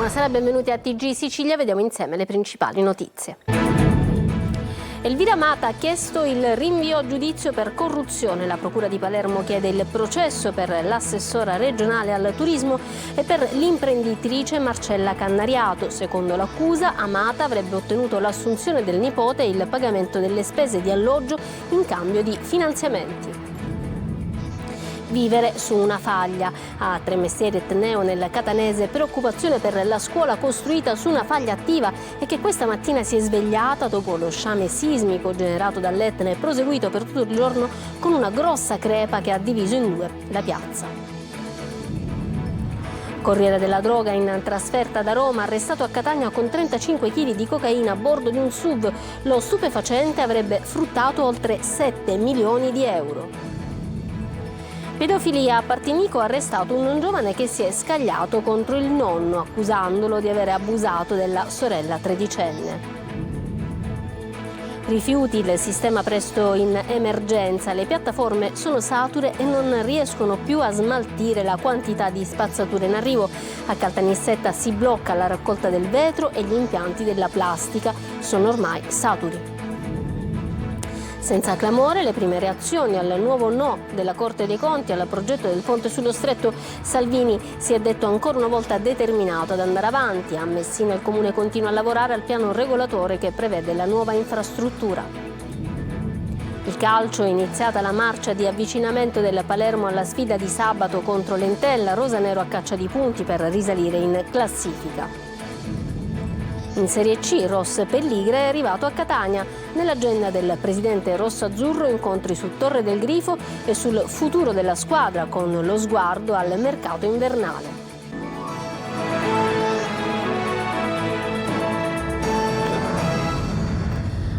Buonasera e benvenuti a TG Sicilia, vediamo insieme le principali notizie. Elvira Amata ha chiesto il rinvio a giudizio per corruzione. La Procura di Palermo chiede il processo per l'assessora regionale al turismo e per l'imprenditrice Marcella Cannariato. Secondo l'accusa, Amata avrebbe ottenuto l'assunzione del nipote e il pagamento delle spese di alloggio in cambio di finanziamenti. Vivere su una faglia. A Tremestieri Etneo nel Catanese, preoccupazione per la scuola costruita su una faglia attiva e che questa mattina si è svegliata dopo lo sciame sismico generato dall'Etna e proseguito per tutto il giorno con una grossa crepa che ha diviso in due la piazza. Corriere della droga in trasferta da Roma, arrestato a Catania con 35 kg di cocaina a bordo di un SUV. Lo stupefacente avrebbe fruttato oltre 7 milioni di euro. Pedofilia. A Partinico arrestato un giovane che si è scagliato contro il nonno, accusandolo di aver abusato della sorella tredicenne. Rifiuti. Il sistema presto in emergenza. Le piattaforme sono sature e non riescono più a smaltire la quantità di spazzatura in arrivo. A Caltanissetta si blocca la raccolta del vetro e gli impianti della plastica sono ormai saturi. Senza clamore le prime reazioni al nuovo no della Corte dei Conti al progetto del ponte sullo Stretto. Salvini si è detto ancora una volta determinato ad andare avanti. A Messina il Comune continua a lavorare al piano regolatore che prevede la nuova infrastruttura. Il calcio. È iniziata la marcia di avvicinamento del Palermo alla sfida di sabato contro l'Entella. Rosanero a caccia di punti per risalire in classifica. In Serie C, Ross Pelligra è arrivato a Catania. Nell'agenda del presidente rosso-azzurro incontri su Torre del Grifo e sul futuro della squadra con lo sguardo al mercato invernale.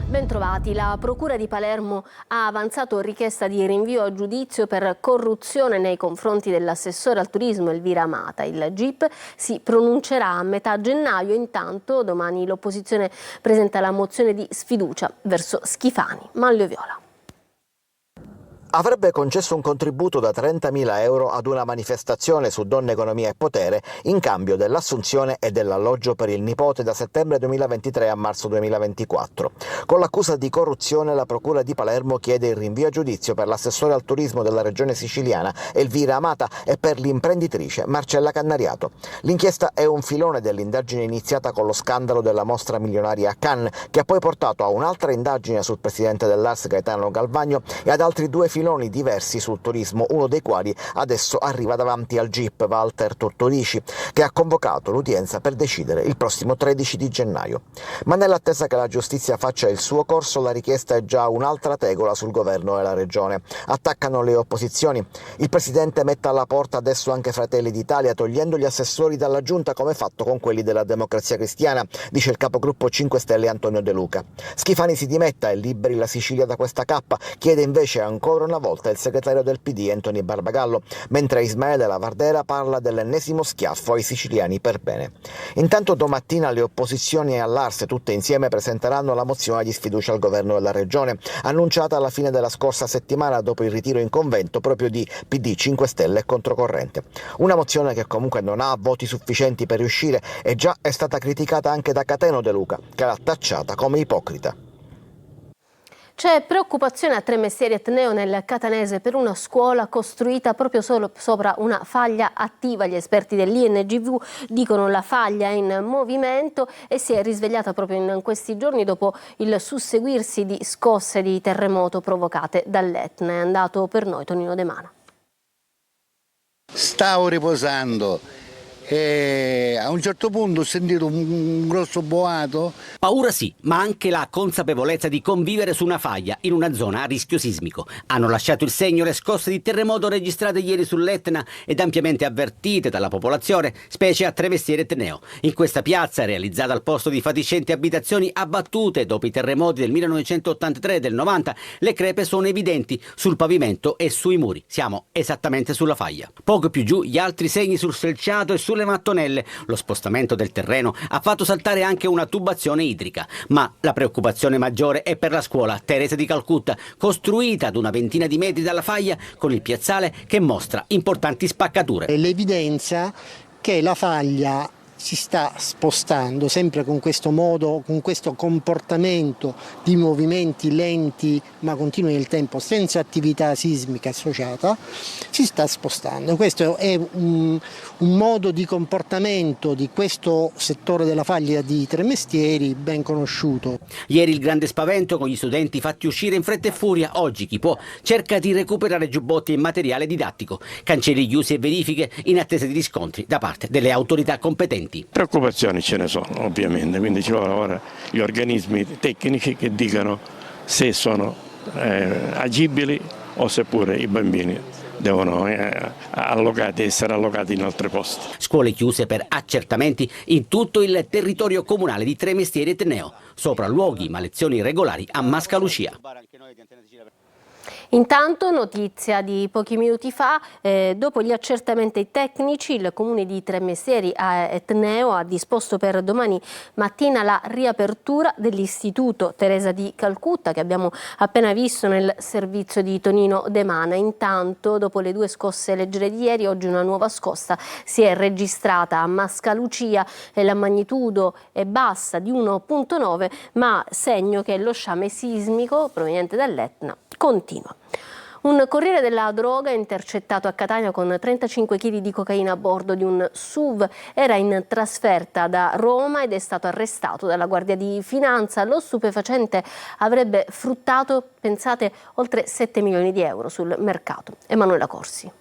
Bentrovati. La Procura di Palermo ha avanzato richiesta di rinvio a giudizio per corruzione nei confronti dell'assessore al turismo Elvira Amata. Il GIP si pronuncerà a metà gennaio, intanto domani l'opposizione presenta la mozione di sfiducia verso Schifani. Manlio Viola. Avrebbe concesso un contributo da 30.000 euro ad una manifestazione su Donne, Economia e Potere in cambio dell'assunzione e dell'alloggio per il nipote da settembre 2023 a marzo 2024. Con l'accusa di corruzione la Procura di Palermo chiede il rinvio a giudizio per l'assessore al turismo della regione siciliana Elvira Amata e per l'imprenditrice Marcella Cannariato. L'inchiesta è un filone dell'indagine iniziata con lo scandalo della mostra milionaria a Cannes, che ha poi portato a un'altra indagine sul presidente dell'Ars Gaetano Galvagno e ad altri due filoni diversi sul turismo, uno dei quali adesso arriva davanti al GIP, Walter Tortorici, che ha convocato l'udienza per decidere il prossimo 13 di gennaio. Ma nell'attesa che la giustizia faccia il suo corso, la richiesta è già un'altra tegola sul governo e la regione. Attaccano le opposizioni. Il presidente mette alla porta adesso anche Fratelli d'Italia, togliendo gli assessori dalla giunta come fatto con quelli della Democrazia Cristiana, dice il capogruppo 5 Stelle Antonio De Luca. Schifani si dimetta e liberi la Sicilia da questa cappa, chiede invece ancora una volta il segretario del PD Anthony Barbagallo, mentre Ismaele Lavardera parla dell'ennesimo schiaffo ai siciliani per bene. Intanto domattina le opposizioni all'Ars tutte insieme presenteranno la mozione di sfiducia al governo della regione, annunciata alla fine della scorsa settimana dopo il ritiro in convento proprio di PD, 5 Stelle e Controcorrente. Una mozione che comunque non ha voti sufficienti per riuscire e già è stata criticata anche da Cateno De Luca, che l'ha tacciata come ipocrita. C'è preoccupazione a Tremestieri Etneo nel Catanese per una scuola costruita proprio solo sopra una faglia attiva. Gli esperti dell'INGV dicono la faglia è in movimento e si è risvegliata proprio in questi giorni dopo il susseguirsi di scosse di terremoto provocate dall'Etna. È andato per noi Tonino De Mano. Stavo riposando e a un certo punto ho sentito un grosso boato. Paura sì, ma anche la consapevolezza di convivere su una faglia in una zona a rischio sismico. Hanno lasciato il segno le scosse di terremoto registrate ieri sull'Etna ed ampiamente avvertite dalla popolazione, specie a Tremestieri Etneo. In questa piazza, realizzata al posto di fatiscenti abitazioni abbattute dopo i terremoti del 1983 e del 90, le crepe sono evidenti sul pavimento e sui muri. Siamo esattamente sulla faglia. Poco più giù gli altri segni sul selciato e sulle mattonelle. Lo spostamento del terreno ha fatto saltare anche una tubazione idrica, ma la preoccupazione maggiore è per la scuola Teresa di Calcutta, costruita ad una ventina di metri dalla faglia con il piazzale che mostra importanti spaccature. È l'evidenza che la faglia si sta spostando sempre con questo modo, con questo comportamento di movimenti lenti ma continui nel tempo senza attività sismica associata, si sta spostando. Questo è un modo di comportamento di questo settore della faglia di Tremestieri ben conosciuto. Ieri il grande spavento con gli studenti fatti uscire in fretta e furia. Oggi chi può cerca di recuperare giubbotti e materiale didattico. Cancelli chiusi e verifiche in attesa di riscontri da parte delle autorità competenti. Preoccupazioni ce ne sono ovviamente, quindi ci vogliono ora gli organismi tecnici che dicano se sono agibili o seppure i bambini devono essere allocati in altri posti. Scuole chiuse per accertamenti in tutto il territorio comunale di Tremestieri e Tenneo, sopralluoghi ma lezioni regolari a Mascalucia. Intanto, notizia di pochi minuti fa, dopo gli accertamenti tecnici, il comune di Tremestieri e Tenneo ha disposto per domani mattina la riapertura dell'istituto Teresa di Calcutta, che abbiamo appena visto nel servizio di Tonino De Mana. Intanto, dopo le 2 scosse leggere di ieri, oggi una nuova scossa si è registrata a Mascalucia e la magnitudo è bassa di 1,9, ma segno che lo sciame sismico proveniente dall'Etna continua. Un corriere della droga intercettato a Catania con 35 kg di cocaina a bordo di un SUV era in trasferta da Roma ed è stato arrestato dalla Guardia di Finanza. Lo stupefacente avrebbe fruttato, pensate, oltre 7 milioni di euro sul mercato. Emanuela Corsi.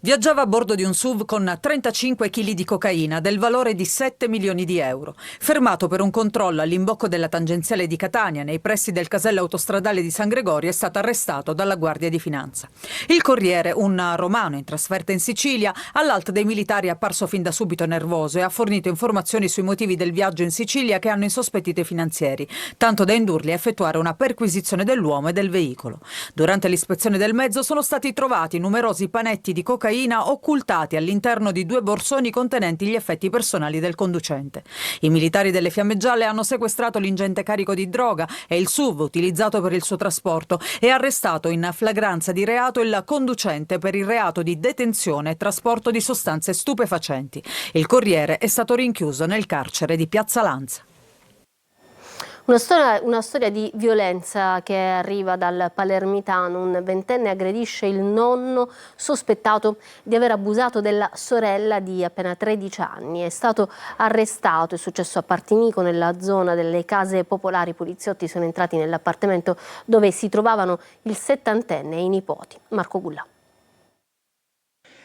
Viaggiava a bordo di un SUV con 35 kg di cocaina del valore di 7 milioni di euro. Fermato per un controllo all'imbocco della tangenziale di Catania, nei pressi del casello autostradale di San Gregorio, è stato arrestato dalla Guardia di Finanza. Il Corriere, un romano in trasferta in Sicilia, all'alto dei militari è apparso fin da subito nervoso e ha fornito informazioni sui motivi del viaggio in Sicilia che hanno insospettito i finanzieri, tanto da indurli a effettuare una perquisizione dell'uomo e del veicolo. Durante l'ispezione del mezzo sono stati trovati numerosi panetti di cocaina occultati all'interno di 2 borsoni contenenti gli effetti personali del conducente. I militari delle Fiamme Gialle hanno sequestrato l'ingente carico di droga e il SUV utilizzato per il suo trasporto e arrestato in flagranza di reato il conducente per il reato di detenzione e trasporto di sostanze stupefacenti. Il Corriere è stato rinchiuso nel carcere di Piazza Lanza. Una storia di violenza che arriva dal palermitano. Un 20enne aggredisce il nonno sospettato di aver abusato della sorella di appena 13 anni. È stato arrestato, è successo a Partinico, nella zona delle case popolari. I poliziotti sono entrati nell'appartamento dove si trovavano il 70enne e i nipoti. Marco Gullà.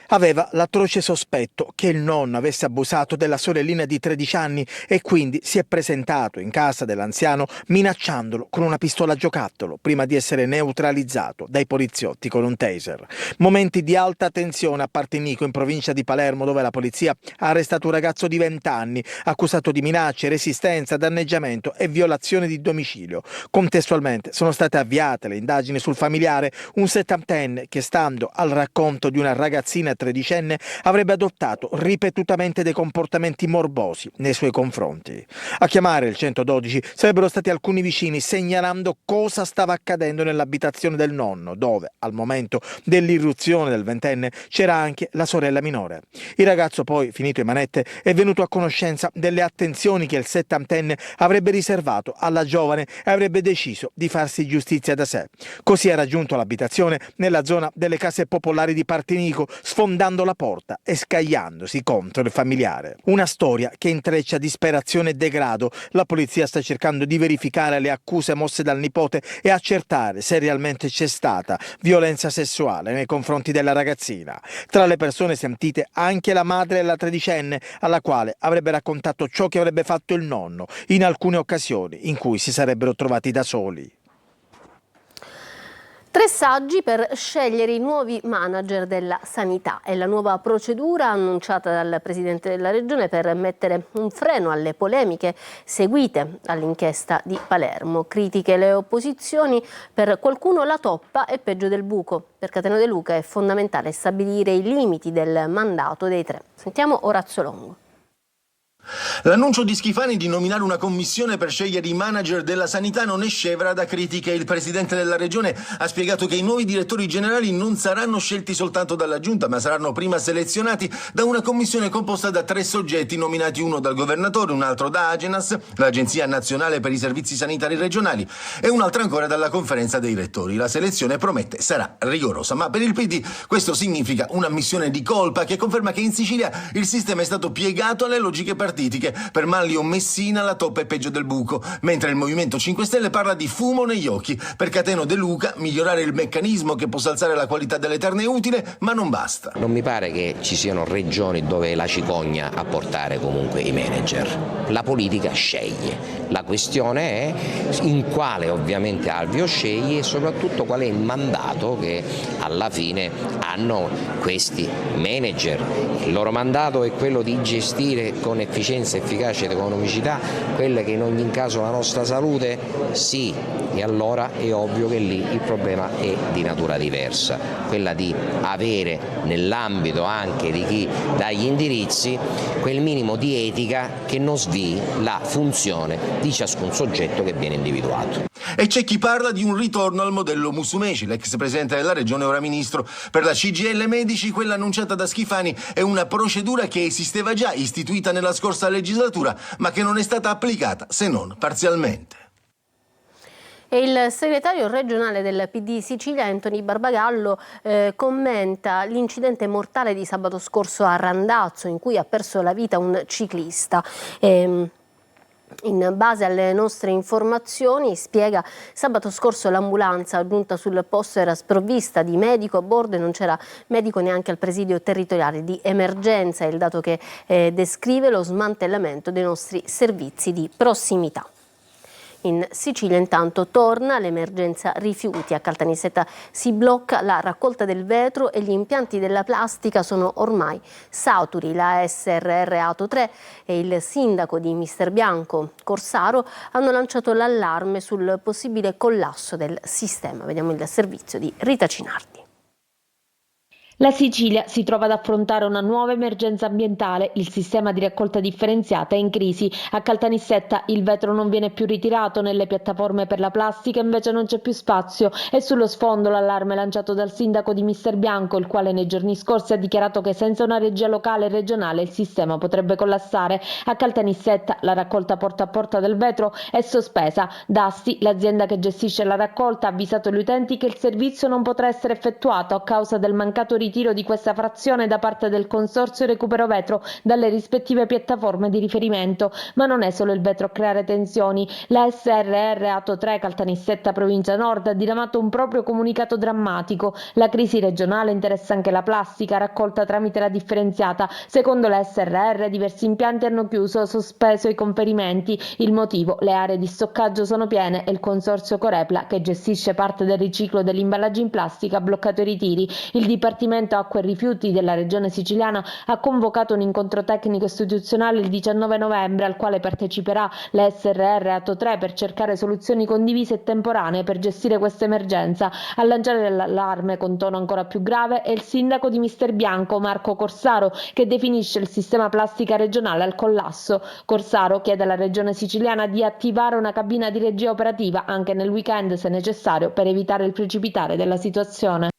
Aveva l'atroce sospetto che il nonno avesse abusato della sorellina di 13 anni e quindi si è presentato in casa dell'anziano minacciandolo con una pistola a giocattolo prima di essere neutralizzato dai poliziotti con un taser. Momenti di alta tensione a Partinico, in provincia di Palermo, dove la polizia ha arrestato un ragazzo di 20 anni accusato di minacce, resistenza, danneggiamento e violazione di domicilio. Contestualmente sono state avviate le indagini sul familiare, un 70enne che, stando al racconto di una ragazzina tredicenne, avrebbe adottato ripetutamente dei comportamenti morbosi nei suoi confronti. A chiamare il 112 sarebbero stati alcuni vicini, segnalando cosa stava accadendo nell'abitazione del nonno, dove al momento dell'irruzione del 20enne c'era anche la sorella minore. Il ragazzo poi, finito in manette, è venuto a conoscenza delle attenzioni che il 70enne avrebbe riservato alla giovane e avrebbe deciso di farsi giustizia da sé. Così era giunto all'abitazione nella zona delle case popolari di Partinico, sfondando la porta e scagliandosi contro il familiare. Una storia che intreccia disperazione e degrado. La polizia sta cercando di verificare le accuse mosse dal nipote e accertare se realmente c'è stata violenza sessuale nei confronti della ragazzina. Tra le persone sentite anche la madre della tredicenne, alla quale avrebbe raccontato ciò che avrebbe fatto il nonno in alcune occasioni in cui si sarebbero trovati da soli. 3 saggi per scegliere i nuovi manager della sanità. È la nuova procedura annunciata dal Presidente della Regione per mettere un freno alle polemiche seguite all'inchiesta di Palermo. Critiche le opposizioni, per qualcuno la toppa è peggio del buco. Per Catena De Luca è fondamentale stabilire i limiti del mandato dei 3. Sentiamo Orazio Longo. L'annuncio di Schifani di nominare una commissione per scegliere i manager della sanità non è scevra da critiche. Il presidente della regione ha spiegato che i nuovi direttori generali non saranno scelti soltanto dalla giunta, ma saranno prima selezionati da una commissione composta da 3 soggetti nominati, uno dal governatore, un altro da Agenas, l'Agenzia Nazionale per i Servizi Sanitari Regionali, e un altro ancora dalla Conferenza dei Rettori. La selezione, promette, sarà rigorosa, ma per il PD questo significa una missione di colpa che conferma che in Sicilia il sistema è stato piegato alle logiche partitiche. Per Manlio Messina la toppa è peggio del buco, mentre il Movimento 5 Stelle parla di fumo negli occhi. Per Cateno De Luca migliorare il meccanismo che possa alzare la qualità delle terne è utile, ma non basta. Non mi pare che ci siano regioni dove è la cicogna a portare comunque i manager. La politica sceglie. La questione è in quale ovviamente alveo sceglie e soprattutto qual è il mandato che alla fine hanno questi manager. Il loro mandato è quello di gestire con efficienza, efficacia ed economicità quelle che in ogni caso la nostra salute, sì, e allora è ovvio che lì il problema è di natura diversa, quella di avere nell'ambito anche di chi dà gli indirizzi quel minimo di etica che non svii la funzione di ciascun soggetto che viene individuato. E c'è chi parla di un ritorno al modello Musumeci, l'ex presidente della regione, ora ministro. Per la CGIL Medici, quella annunciata da Schifani è una procedura che esisteva già, istituita nella scorsa legislatura, ma che non è stata applicata, se non parzialmente. E il segretario regionale del PD Sicilia, Anthony Barbagallo, commenta l'incidente mortale di sabato scorso a Randazzo, in cui ha perso la vita un ciclista. In base alle nostre informazioni, spiega, sabato scorso l'ambulanza giunta sul posto era sprovvista di medico a bordo e non c'era medico neanche al presidio territoriale di emergenza. È il dato che descrive lo smantellamento dei nostri servizi di prossimità. In Sicilia intanto torna l'emergenza rifiuti. A Caltanissetta si blocca la raccolta del vetro e gli impianti della plastica sono ormai saturi. La SRR Ato 3 e il sindaco di Misterbianco Corsaro hanno lanciato l'allarme sul possibile collasso del sistema. Vediamo il servizio di Rita Cinardi. La Sicilia si trova ad affrontare una nuova emergenza ambientale. Il sistema di raccolta differenziata è in crisi. A Caltanissetta il vetro non viene più ritirato, nelle piattaforme per la plastica invece non c'è più spazio. E sullo sfondo l'allarme lanciato dal sindaco di Misterbianco, il quale nei giorni scorsi ha dichiarato che senza una regia locale e regionale il sistema potrebbe collassare. A Caltanissetta la raccolta porta a porta del vetro è sospesa. Dasti, l'azienda che gestisce la raccolta, ha avvisato gli utenti che il servizio non potrà essere effettuato a causa del mancato ritiro di questa frazione da parte del Consorzio Recupero Vetro dalle rispettive piattaforme di riferimento. Ma non è solo il vetro a creare tensioni. La SRR Ato 3 Caltanissetta Provincia Nord ha diramato un proprio comunicato drammatico. La crisi regionale interessa anche la plastica raccolta tramite la differenziata. Secondo la SRR diversi impianti hanno chiuso o sospeso i conferimenti. Il motivo: le aree di stoccaggio sono piene e il Consorzio Corepla, che gestisce parte del riciclo degli imballaggi in plastica, ha bloccato i ritiri. Il Dipartimento Acque e Rifiuti della Regione Siciliana ha convocato un incontro tecnico istituzionale il 19 novembre al quale parteciperà la SRR Ato 3 per cercare soluzioni condivise e temporanee per gestire questa emergenza. A lanciare l'allarme con tono ancora più grave è il sindaco di Misterbianco Marco Corsaro, che definisce il sistema plastica regionale al collasso. Corsaro chiede alla Regione Siciliana di attivare una cabina di regia operativa anche nel weekend se necessario per evitare il precipitare della situazione.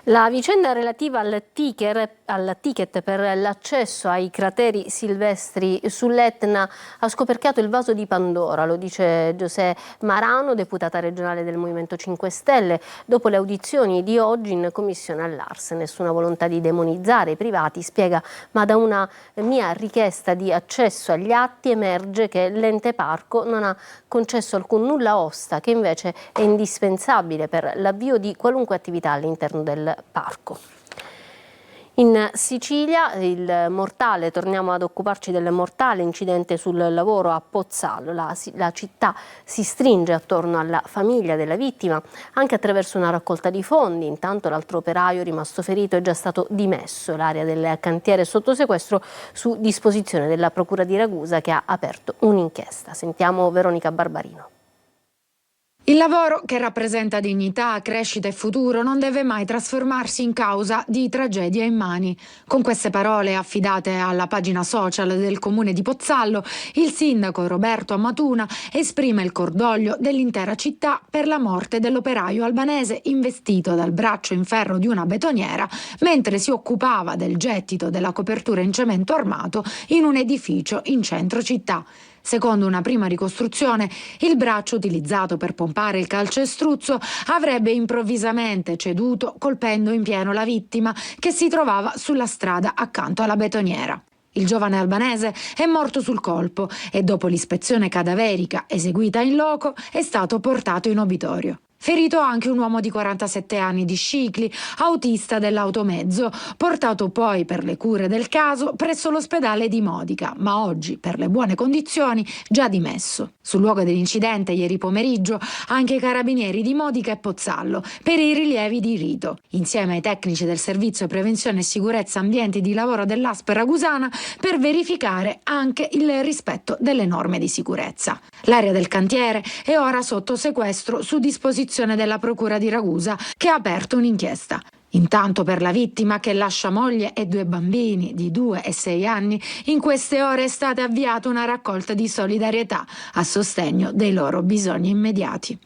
La vicenda relativa al ticket per l'accesso ai crateri silvestri sull'Etna ha scoperchiato il vaso di Pandora, lo dice José Marano, deputata regionale del Movimento 5 Stelle, dopo le audizioni di oggi in commissione all'Ars. Nessuna volontà di demonizzare i privati, spiega, ma da una mia richiesta di accesso agli atti emerge che l'ente parco non ha concesso alcun nulla osta, che invece è indispensabile per l'avvio di qualunque attività all'interno del parco. In Sicilia torniamo ad occuparci del mortale incidente sul lavoro a Pozzallo. La città si stringe attorno alla famiglia della vittima anche attraverso una raccolta di fondi. Intanto l'altro operaio rimasto ferito è già stato dimesso. L'area del cantiere è sotto sequestro su disposizione della Procura di Ragusa, che ha aperto un'inchiesta. Sentiamo Veronica Barbarino. Il lavoro, che rappresenta dignità, crescita e futuro, non deve mai trasformarsi in causa di tragedie immani. Con queste parole affidate alla pagina social del comune di Pozzallo, il sindaco Roberto Amatuna esprime il cordoglio dell'intera città per la morte dell'operaio albanese investito dal braccio in ferro di una betoniera mentre si occupava del gettito della copertura in cemento armato in un edificio in centro città. Secondo una prima ricostruzione, il braccio utilizzato per pompare il calcestruzzo avrebbe improvvisamente ceduto colpendo in pieno la vittima che si trovava sulla strada accanto alla betoniera. Il giovane albanese è morto sul colpo e dopo l'ispezione cadaverica eseguita in loco è stato portato in obitorio. Ferito anche un uomo di 47 anni di Scicli, autista dell'automezzo, portato poi per le cure del caso presso l'ospedale di Modica, ma oggi, per le buone condizioni, già dimesso. Sul luogo dell'incidente, ieri pomeriggio, anche i carabinieri di Modica e Pozzallo, per i rilievi di rito, insieme ai tecnici del Servizio Prevenzione e Sicurezza Ambienti di Lavoro dell'Aspe Ragusana, per verificare anche il rispetto delle norme di sicurezza. L'area del cantiere è ora sotto sequestro su disposizione della Procura di Ragusa, che ha aperto un'inchiesta. Intanto per la vittima, che lascia moglie e 2 bambini di 2 e 6 anni, in queste ore è stata avviata una raccolta di solidarietà a sostegno dei loro bisogni immediati.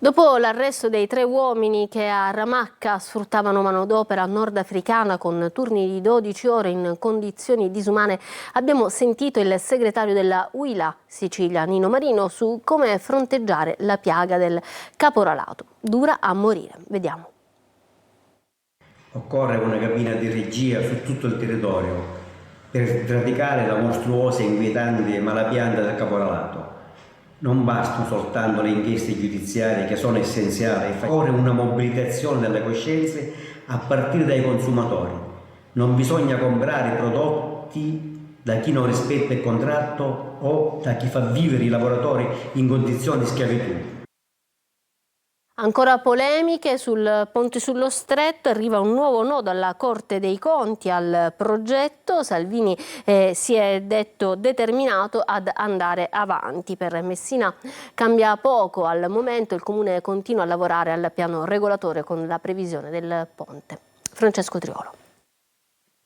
Dopo l'arresto dei 3 uomini che a Ramacca sfruttavano manodopera nordafricana con turni di 12 ore in condizioni disumane, abbiamo sentito il segretario della UILA Sicilia, Nino Marino, su come fronteggiare la piaga del caporalato. Dura a morire. Vediamo. Occorre una cabina di regia su tutto il territorio per sradicare la mostruosa e inquietante malapianta del caporalato. Non bastano soltanto le inchieste giudiziarie, che sono essenziali, occorre una mobilitazione delle coscienze a partire dai consumatori. Non bisogna comprare prodotti da chi non rispetta il contratto o da chi fa vivere i lavoratori in condizioni di schiavitù. Ancora polemiche sul ponte sullo Stretto, arriva un nuovo no dalla Corte dei Conti al progetto. Salvini si è detto determinato ad andare avanti. Per Messina cambia poco al momento, il Comune continua a lavorare al piano regolatore con la previsione del ponte. Francesco Triolo.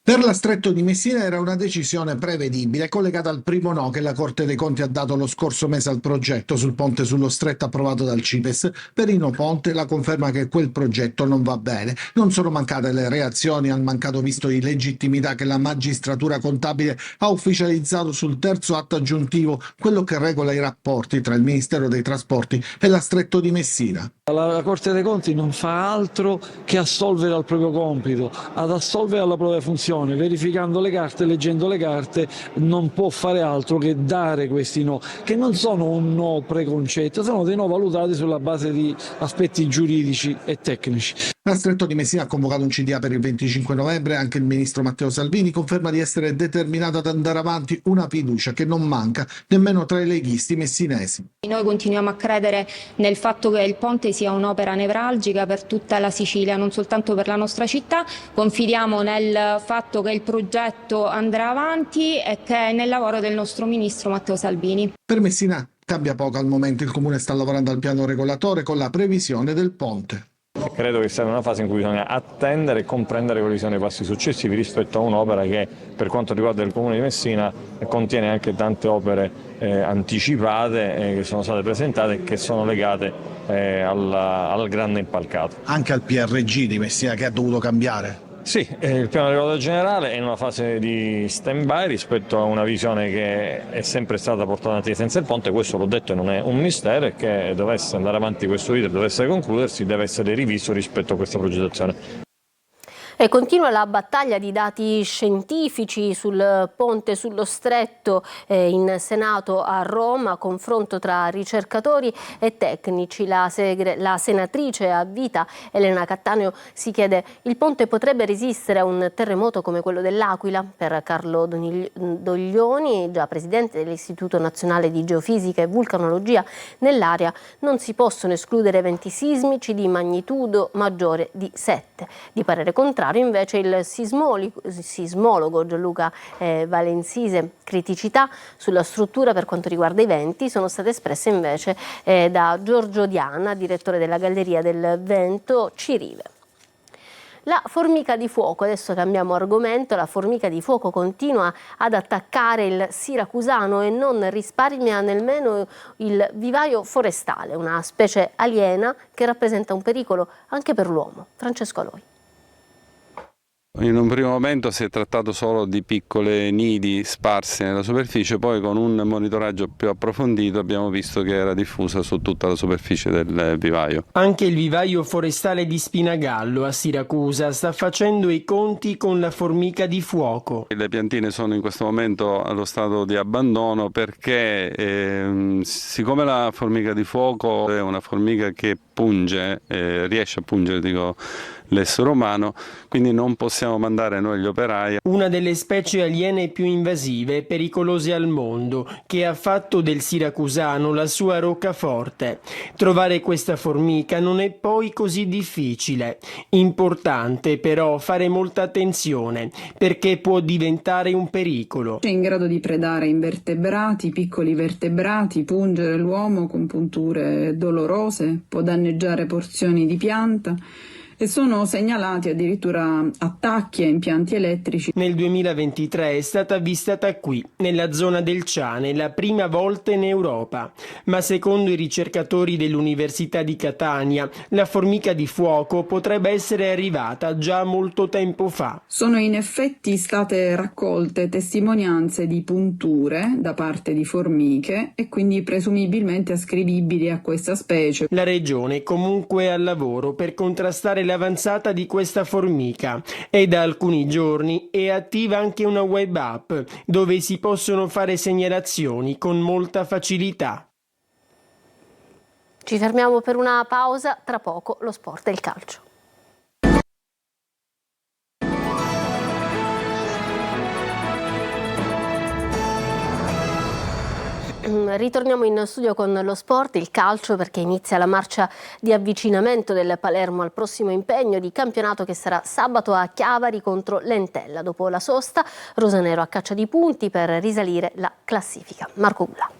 Per la Stretto di Messina era una decisione prevedibile, collegata al primo no che la Corte dei Conti ha dato lo scorso mese al progetto sul ponte sullo Stretto approvato dal CIPES. Per il no ponte la conferma che quel progetto non va bene. Non sono mancate le reazioni al mancato visto di legittimità che la magistratura contabile ha ufficializzato sul terzo atto aggiuntivo, quello che regola i rapporti tra il Ministero dei Trasporti e la Stretto di Messina. La Corte dei Conti non fa altro che assolvere al proprio compito, ad assolvere alla propria funzione. Verificando le carte, leggendo le carte, non può fare altro che dare questi no, che non sono un no preconcetto, sono dei no valutati sulla base di aspetti giuridici e tecnici. La Stretto di Messina ha convocato un CDA per il 25 novembre, anche il ministro Matteo Salvini conferma di essere determinato ad andare avanti, una fiducia che non manca nemmeno tra i leghisti messinesi. Noi continuiamo a credere nel fatto che il ponte sia un'opera nevralgica per tutta la Sicilia, non soltanto per la nostra città. Confidiamo nel fatto che il progetto andrà avanti e che nel lavoro del nostro ministro Matteo Salvini. Per Messina cambia poco al momento, il Comune sta lavorando al piano regolatore con la previsione del ponte. Credo che sia una fase in cui bisogna attendere e comprendere quali sono i passi successivi rispetto a un'opera che, per quanto riguarda il Comune di Messina, contiene anche tante opere anticipate che sono state presentate e che sono legate al grande impalcato. Anche al PRG di Messina, che ha dovuto cambiare? Sì, il piano regolatore generale è in una fase di stand-by rispetto a una visione che è sempre stata portata avanti senza il ponte. Questo, l'ho detto, non è un mistero, e che dovesse andare avanti questo iter, dovesse concludersi, deve essere rivisto rispetto a questa progettazione. E continua la battaglia di dati scientifici sul ponte sullo Stretto in Senato a Roma, confronto tra ricercatori e tecnici. La senatrice a vita Elena Cattaneo si chiede: il ponte potrebbe resistere a un terremoto come quello dell'Aquila? Per Carlo Doglioni, già presidente dell'Istituto Nazionale di Geofisica e Vulcanologia, nell'area non si possono escludere eventi sismici di magnitudo maggiore di 7. Di parere contrario contrario, invece, il sismologo Gianluca Valensise, criticità sulla struttura per quanto riguarda i venti sono state espresse invece da Giorgio Diana, direttore della Galleria del Vento Cirive. La formica di fuoco, adesso cambiamo argomento, la formica di fuoco continua ad attaccare il siracusano e non risparmia nemmeno il vivaio forestale, una specie aliena che rappresenta un pericolo anche per l'uomo. Francesco Aloi. In un primo momento si è trattato solo di piccole nidi sparse nella superficie, poi con un monitoraggio più approfondito abbiamo visto che era diffusa su tutta la superficie del vivaio. Anche il vivaio forestale di Spinagallo a Siracusa sta facendo i conti con la formica di fuoco. Le piantine sono in questo momento allo stato di abbandono perché siccome la formica di fuoco è una formica che punge, riesce a pungere l'essere umano, quindi non possiamo mandare noi gli operai. Una delle specie aliene più invasive e pericolose al mondo, che ha fatto del siracusano la sua roccaforte. Trovare questa formica non è poi così difficile. Importante però fare molta attenzione, perché può diventare un pericolo. È in grado di predare invertebrati, piccoli vertebrati, pungere l'uomo con punture dolorose, può danneggiare porzioni di pianta. E sono segnalati addirittura attacchi a impianti elettrici. Nel 2023 è stata avvistata qui, nella zona del Ciane, la prima volta in Europa. Ma secondo i ricercatori dell'Università di Catania, la formica di fuoco potrebbe essere arrivata già molto tempo fa. Sono in effetti state raccolte testimonianze di punture da parte di formiche e quindi presumibilmente ascrivibili a questa specie. La regione è comunque al lavoro per contrastare l'avanzata di questa formica e da alcuni giorni è attiva anche una web app dove si possono fare segnalazioni con molta facilità. Ci fermiamo per una pausa, tra poco lo sport e il calcio. Ritorniamo in studio con lo sport, il calcio, perché inizia la marcia di avvicinamento del Palermo al prossimo impegno di campionato che sarà sabato a Chiavari contro l'Entella. Dopo la sosta, rosanero a caccia di punti per risalire la classifica. Marco Gulla.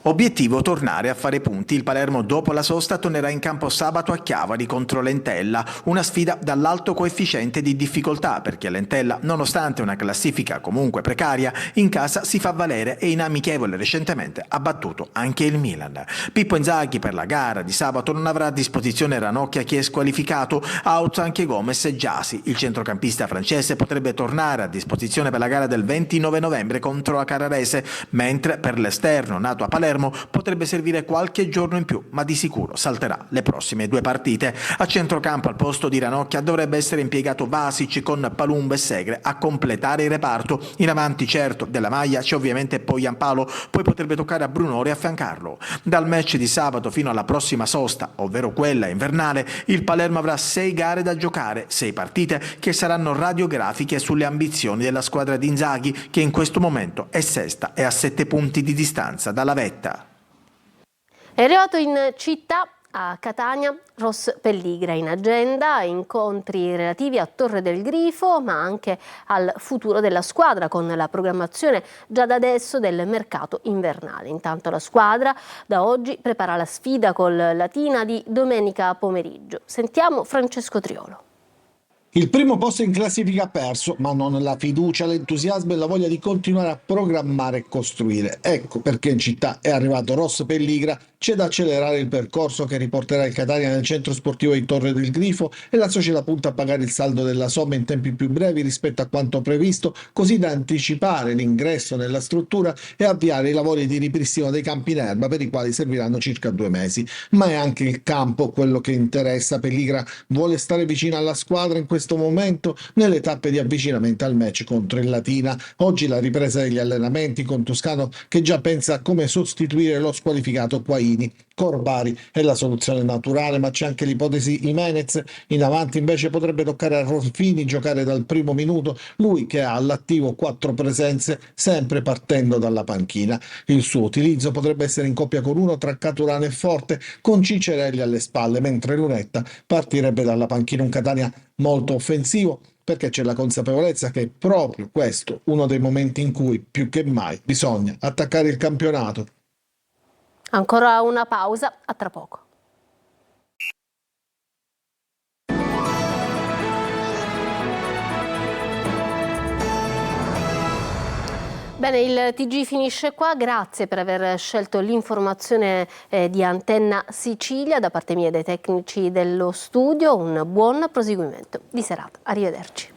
Obiettivo: tornare a fare punti. Il Palermo dopo la sosta tornerà in campo sabato a Chiavari contro l'Entella, una sfida dall'alto coefficiente di difficoltà perché l'Entella, nonostante una classifica comunque precaria, in casa si fa valere e in amichevole recentemente ha battuto anche il Milan. Pippo Inzaghi per la gara di sabato non avrà a disposizione Ranocchia, che è squalificato, out anche Gomez e Gyasi. Il centrocampista francese potrebbe tornare a disposizione per la gara del 29 novembre contro la Carrarese, mentre per l'esterno nato a Palermo potrebbe servire qualche giorno in più, ma di sicuro salterà le prossime 2 partite. A centrocampo al posto di Ranocchia dovrebbe essere impiegato Vasic con Palumbo e Segre a completare il reparto. In avanti certo della maglia c'è ovviamente poi Giampaolo, poi potrebbe toccare a Brunori affiancarlo. Dal match di sabato fino alla prossima sosta, ovvero quella invernale, il Palermo avrà 6 gare da giocare, 6 partite che saranno radiografiche sulle ambizioni della squadra di Inzaghi, che in questo momento è sesta e a 7 punti di distanza dalla vetta. È arrivato in città a Catania Ross Pelligra, in agenda incontri relativi a Torre del Grifo ma anche al futuro della squadra, con la programmazione già da adesso del mercato invernale. Intanto la squadra da oggi prepara la sfida col Latina di domenica pomeriggio. Sentiamo Francesco Triolo. Il primo posto in classifica perso, ma non la fiducia, l'entusiasmo e la voglia di continuare a programmare e costruire. Ecco perché in città è arrivato Ross Pelligra. C'è da accelerare il percorso che riporterà il Catania nel centro sportivo di Torre del Grifo e la società punta a pagare il saldo della somma in tempi più brevi rispetto a quanto previsto, così da anticipare l'ingresso nella struttura e avviare i lavori di ripristino dei campi in erba, per i quali serviranno circa 2 mesi. Ma è anche il campo quello che interessa. Pelligra vuole stare vicino alla squadra in questo momento nelle tappe di avvicinamento al match contro il Latina. Oggi la ripresa degli allenamenti con Toscano, che già pensa a come sostituire lo squalificato Quaini. Corbari è la soluzione naturale, ma c'è anche l'ipotesi Jimenez. In avanti invece potrebbe toccare a Rolfini giocare dal primo minuto, lui che ha all'attivo 4 presenze sempre partendo dalla panchina. Il suo utilizzo potrebbe essere in coppia con uno tra Caturano e Forte, con Cicerelli alle spalle, mentre Lunetta partirebbe dalla panchina. Un Catania molto offensivo, perché c'è la consapevolezza che è proprio questo uno dei momenti in cui più che mai bisogna attaccare il campionato. Ancora una pausa, a tra poco. Bene, il TG finisce qua, grazie per aver scelto l'informazione di Antenna Sicilia. Da parte mia e dei tecnici dello studio un buon proseguimento di serata, arrivederci.